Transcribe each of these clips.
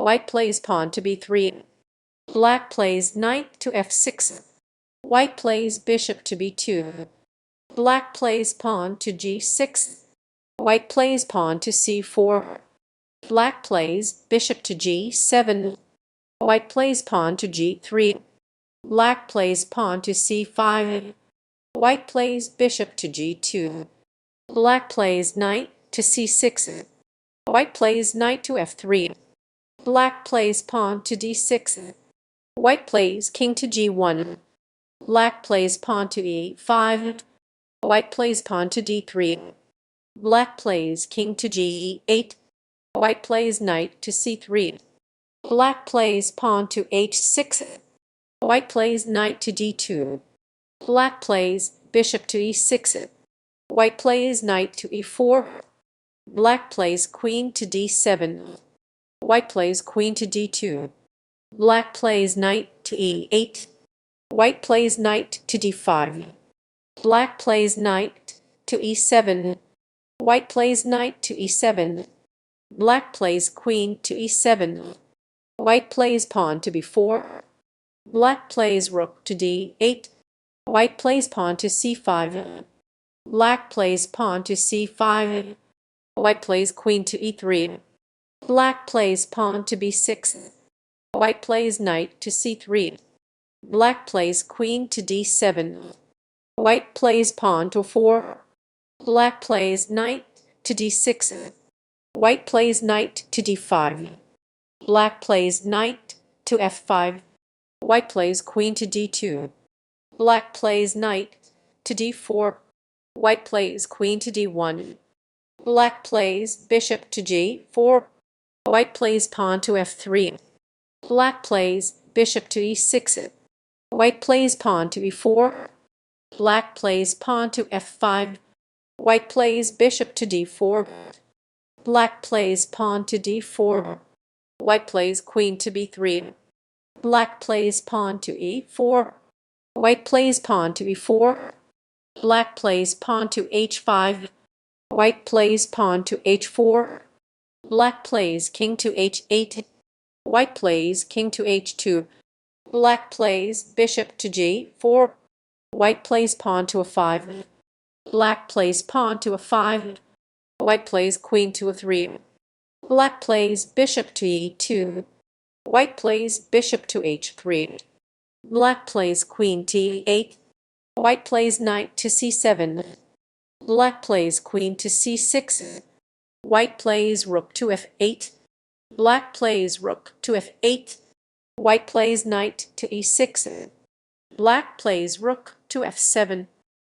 White plays pawn to b3. Black plays knight to f6. White plays bishop to b2. Black plays pawn to g6. White plays pawn to c4. Black plays bishop to g7. White plays pawn to g3. Black plays pawn to c5. White plays bishop to g2. Black plays knight to c6. White plays knight to f3. Black plays pawn to d6. White plays king to g1. Black plays pawn to e5. White plays pawn to d3. Black plays king to g8. White plays knight to c3. Black plays pawn to h6. White plays knight to d2. Black plays bishop to e6. White plays knight to e4. Black plays queen to d7. White plays queen to d2. Black plays knight to e8. White plays knight to d5. Black plays knight to e7. White plays knight to e7. Black plays queen to e7. White plays pawn to b4. Black plays rook to d8. White plays pawn to c5. Black plays pawn to c5. White plays queen to e3. Black plays pawn to b6. White plays knight to c3. Black plays queen to d7. White plays pawn to 4. Black plays knight to d6. White plays knight to d5. Black plays knight to f5. White plays queen to d2. Black plays knight to d4. White plays queen to d1. Black plays bishop to g4. White plays pawn to f3. Black plays bishop to e6. White plays pawn to e4. Black plays pawn to f5. White plays bishop to d4. Black plays pawn to d4. White plays queen to b3. Black plays pawn to e4. White plays pawn to e4. Black plays pawn to h5. White plays pawn to h4. Black plays king to h8. White plays king to h2. Black plays bishop to g4. White plays pawn to a5. Black plays pawn to a5. White plays queen to a3. Black plays bishop to e2. White plays bishop to h3. Black plays queen to e8. White plays knight to c7. Black plays queen to c6. White plays rook to f8. Black plays rook to f8. White plays knight to e6. Black plays rook to f7.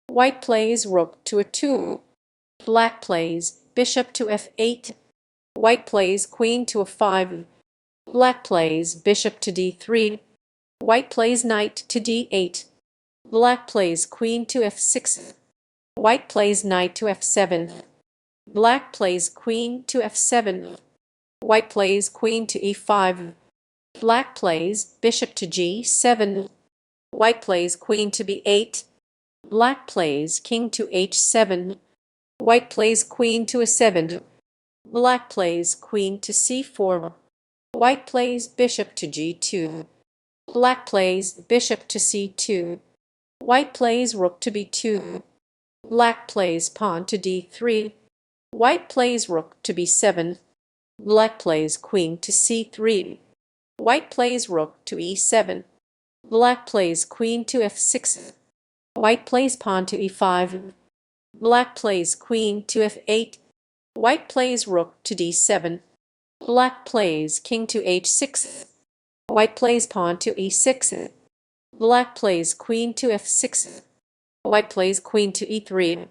White plays rook to a2. Black plays bishop to f8. White plays queen to a5. Black plays bishop to d3. White plays knight to d8. Black plays queen to f6. White plays knight to f7. Black plays queen to f7. White plays queen to e5. Black plays bishop to g7. White plays queen to b8. Black plays king to h7. White plays queen to a7. Black plays queen to c4. White plays bishop to g2. Black plays bishop to c2. White plays rook to b2. Black plays pawn to d3. White plays rook to b7. Black plays queen to c3. White plays rook to e7. Black plays queen to f6. White plays pawn to e5. Black plays queen to f8. White plays rook to d7. Black plays king to h6. White plays pawn to e6. Black plays queen to f6. White plays queen to e3.